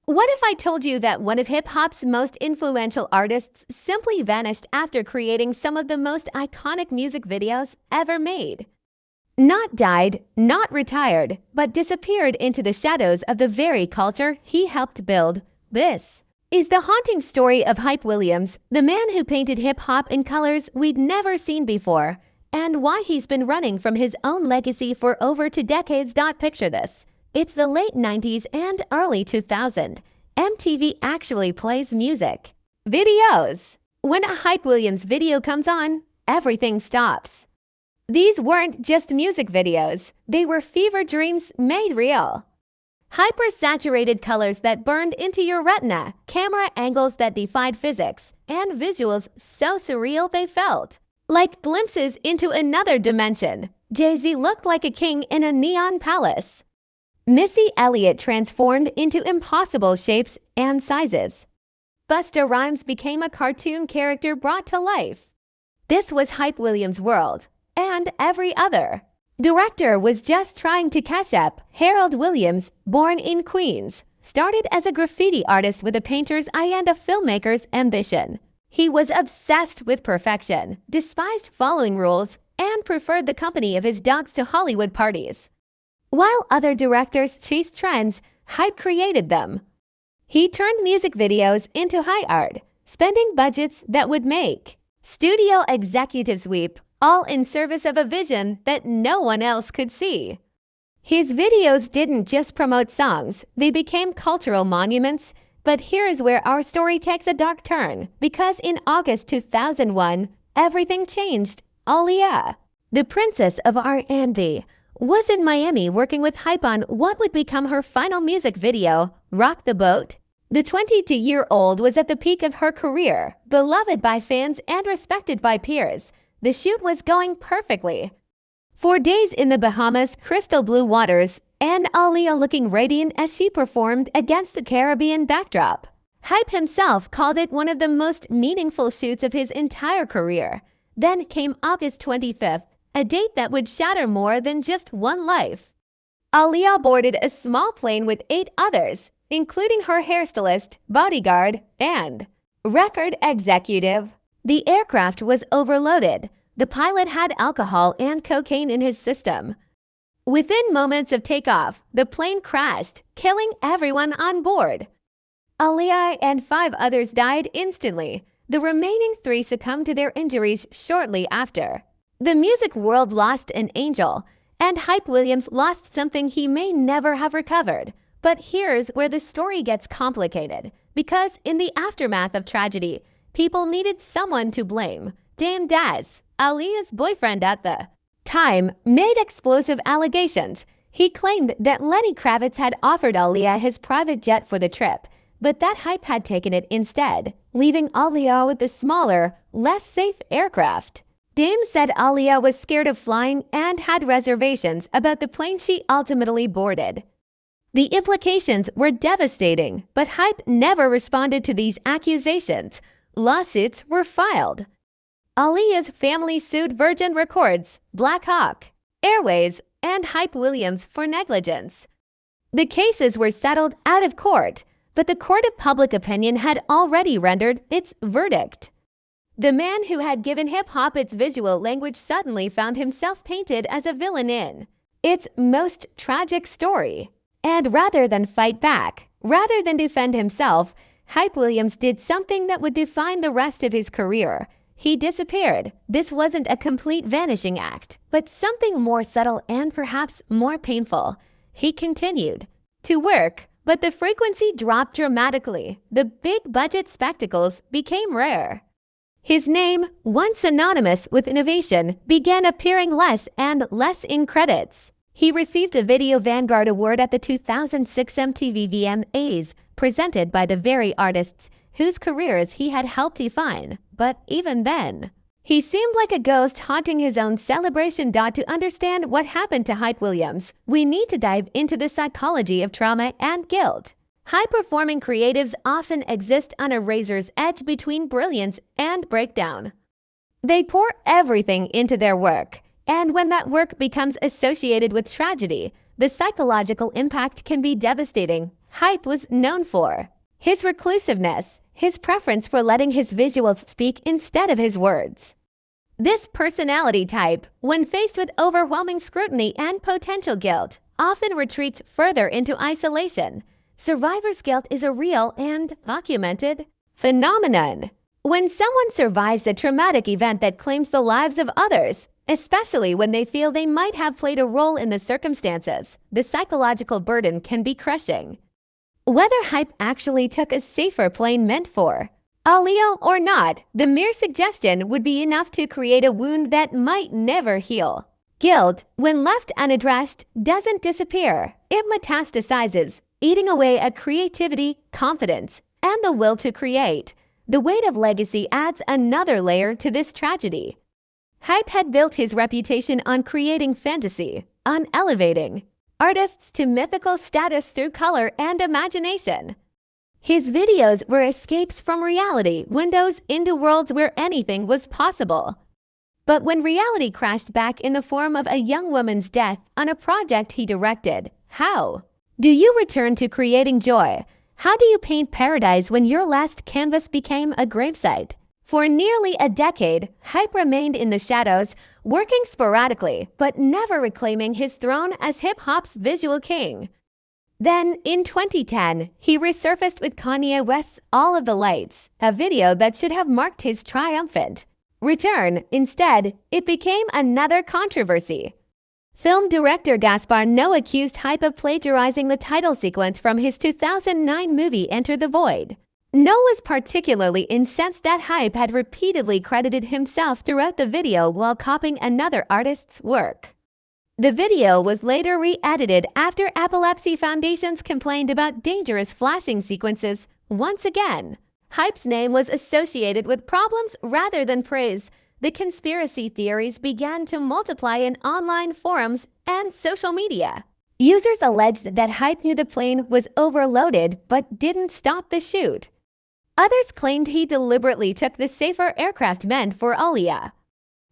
What if I told you that one of hip-hop's most influential artists simply vanished after creating some of the most iconic music videos ever made? Not died, not retired, but disappeared into the shadows of the very culture he helped build. This is the haunting story of Hype Williams, the man who painted hip-hop in colors we'd never seen before, and why he's been running from his own legacy for over 2 decades. Picture this. It's the late 90s and early 2000s. MTV actually plays music videos. When a Hype Williams video comes on, everything stops. These weren't just music videos, they were fever dreams made real. Hyper-saturated colors that burned into your retina, camera angles that defied physics, and visuals so surreal they felt like glimpses into another dimension. Jay-Z looked like a king in a neon palace. Missy Elliott transformed into impossible shapes and sizes. Busta Rhymes became a cartoon character brought to life. This was Hype Williams' world, and every other director was just trying to catch up. Harold Williams, born in Queens, started as a graffiti artist with a painter's eye and a filmmaker's ambition. He was obsessed with perfection, despised following rules, and preferred the company of his dogs to Hollywood parties. While other directors chased trends, Hype created them. He turned music videos into high art, spending budgets that would make studio executives weep, all in service of a vision that no one else could see. His videos didn't just promote songs, they became cultural monuments. But here's where our story takes a dark turn, because in August 2001, everything changed. Aaliyah, the princess of R&B, was in Miami working with Hype on what would become her final music video, Rock the Boat. The 22-year-old was at the peak of her career, beloved by fans and respected by peers. The shoot was going perfectly. 4 days in the Bahamas, crystal blue waters, and Aaliyah looking radiant as she performed against the Caribbean backdrop. Hype himself called it one of the most meaningful shoots of his entire career. Then came August 25th, a date that would shatter more than just one life. Aaliyah boarded a small plane with 8 others, including her hairstylist, bodyguard, and record executive. The aircraft was overloaded. The pilot had alcohol and cocaine in his system. Within moments of takeoff, the plane crashed, killing everyone on board. Aaliyah and 5 others died instantly. The remaining 3 succumbed to their injuries shortly after. The music world lost an angel, and Hype Williams lost something he may never have recovered. But here's where the story gets complicated, because in the aftermath of tragedy, people needed someone to blame. Dame Dash, Aaliyah's boyfriend at the time, made explosive allegations. He claimed that Lenny Kravitz had offered Aaliyah his private jet for the trip, but that Hype had taken it instead, leaving Aaliyah with the smaller, less safe aircraft. Dame said Aaliyah was scared of flying and had reservations about the plane she ultimately boarded. The implications were devastating, but Hype never responded to these accusations. Lawsuits were filed. Aaliyah's family sued Virgin Records, Black Hawk Airways, and Hype Williams for negligence. The cases were settled out of court, but the court of public opinion had already rendered its verdict. The man who had given hip-hop its visual language suddenly found himself painted as a villain in its most tragic story. And rather than fight back, rather than defend himself, Hype Williams did something that would define the rest of his career. He disappeared. This wasn't a complete vanishing act, but something more subtle and perhaps more painful. He continued to work, but the frequency dropped dramatically. The big-budget spectacles became rare. His name, once synonymous with innovation, began appearing less and less in credits. He received a Video Vanguard Award at the 2006 MTV VMAs, presented by the very artists whose careers he had helped define. But even then, he seemed like a ghost haunting his own celebration. To understand what happened to Hype Williams, we need to dive into the psychology of trauma and guilt. High-performing creatives often exist on a razor's edge between brilliance and breakdown. They pour everything into their work, and when that work becomes associated with tragedy, the psychological impact can be devastating. Hype was known for his reclusiveness, his preference for letting his visuals speak instead of his words. This personality type, when faced with overwhelming scrutiny and potential guilt, often retreats further into isolation. Survivor's guilt is a real and documented phenomenon. When someone survives a traumatic event that claims the lives of others, especially when they feel they might have played a role in the circumstances, the psychological burden can be crushing. Whether Hype actually took a safer plane meant for Aaliyah or not, the mere suggestion would be enough to create a wound that might never heal. Guilt, when left unaddressed, doesn't disappear. It metastasizes, eating away at creativity, confidence, and the will to create. The weight of legacy adds another layer to this tragedy. Hype had built his reputation on creating fantasy, on elevating artists to mythical status through color and imagination. His videos were escapes from reality, windows into worlds where anything was possible. But when reality crashed back in the form of a young woman's death on a project he directed, how do you return to creating joy? How do you paint paradise when your last canvas became a gravesite? For nearly a decade, Hype remained in the shadows, working sporadically, but never reclaiming his throne as hip-hop's visual king. Then, in 2010, he resurfaced with Kanye West's All of the Lights, a video that should have marked his triumphant return. Instead, it became another controversy. Film director Gaspar Noé accused Hype of plagiarizing the title sequence from his 2009 movie Enter the Void. Noé was particularly incensed that Hype had repeatedly credited himself throughout the video while copying another artist's work. The video was later re-edited after Epilepsy Foundations complained about dangerous flashing sequences. Once again, Hype's name was associated with problems rather than praise. The conspiracy theories began to multiply in online forums and social media. Users alleged that Hype knew the plane was overloaded but didn't stop the shoot. Others claimed he deliberately took the safer aircraft meant for Aaliyah.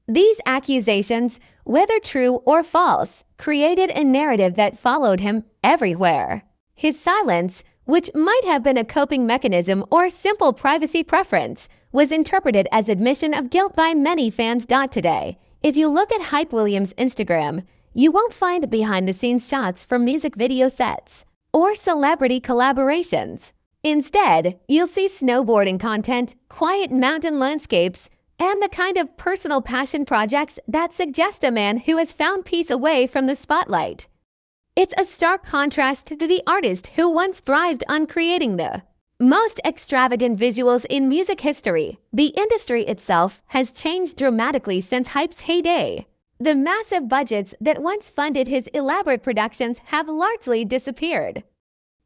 These accusations, whether true or false, created a narrative that followed him everywhere. His silence, which might have been a coping mechanism or simple privacy preference, was interpreted as admission of guilt by many fans. Today, if you look at Hype Williams' Instagram, you won't find behind-the-scenes shots from music video sets or celebrity collaborations. Instead, you'll see snowboarding content, quiet mountain landscapes, and the kind of personal passion projects that suggest a man who has found peace away from the spotlight. It's a stark contrast to the artist who once thrived on creating the most extravagant visuals in music history. The industry itself has changed dramatically since Hype's heyday. The massive budgets that once funded his elaborate productions have largely disappeared.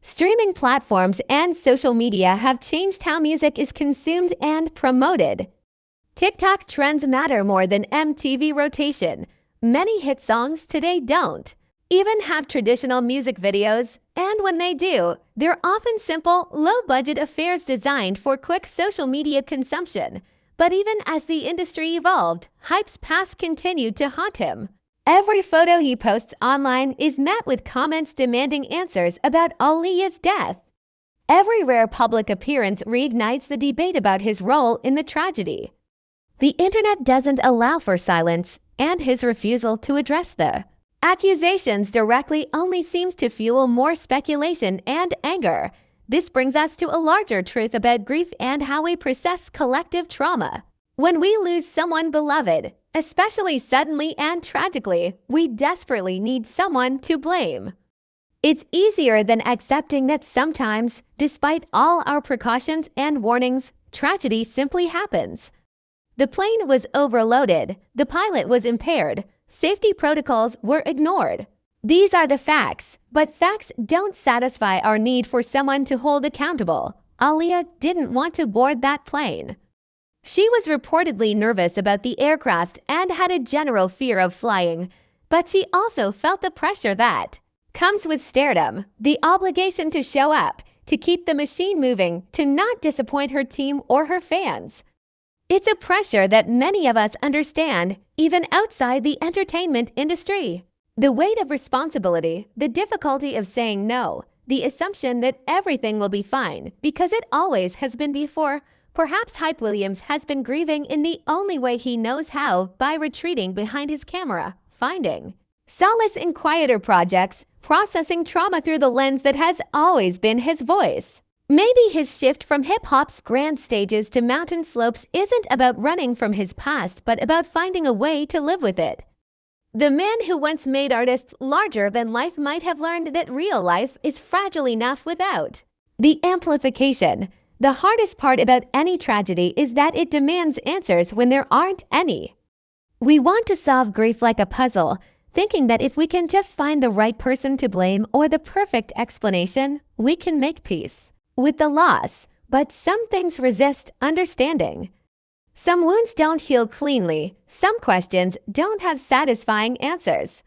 Streaming platforms and social media have changed how music is consumed and promoted. TikTok trends matter more than MTV rotation. Many hit songs today don't even have traditional music videos, and when they do, they're often simple, low-budget affairs designed for quick social media consumption. But even as the industry evolved, Hype's past continued to haunt him. Every photo he posts online is met with comments demanding answers about Aaliyah's death. Every rare public appearance reignites the debate about his role in the tragedy. The internet doesn't allow for silence, and his refusal to address the accusations directly only seems to fuel more speculation and anger. This brings us to a larger truth about grief and how we process collective trauma. When we lose someone beloved, especially suddenly and tragically, we desperately need someone to blame. It's easier than accepting that sometimes, despite all our precautions and warnings, tragedy simply happens. The plane was overloaded, the pilot was impaired, safety protocols were ignored. These are the facts, but facts don't satisfy our need for someone to hold accountable. Aaliyah didn't want to board that plane. She was reportedly nervous about the aircraft and had a general fear of flying, but she also felt the pressure that comes with stardom, the obligation to show up, to keep the machine moving, to not disappoint her team or her fans. It's a pressure that many of us understand, even outside the entertainment industry. The weight of responsibility, the difficulty of saying no, the assumption that everything will be fine because it always has been before. Perhaps Hype Williams has been grieving in the only way he knows how, by retreating behind his camera, finding solace in quieter projects, processing trauma through the lens that has always been his voice. Maybe his shift from hip-hop's grand stages to mountain slopes isn't about running from his past, but about finding a way to live with it. The man who once made artists larger than life might have learned that real life is fragile enough without the amplification. The hardest part about any tragedy is that it demands answers when there aren't any. We want to solve grief like a puzzle, thinking that if we can just find the right person to blame or the perfect explanation, we can make peace with the loss. But some things resist understanding. Some wounds don't heal cleanly. Some questions don't have satisfying answers.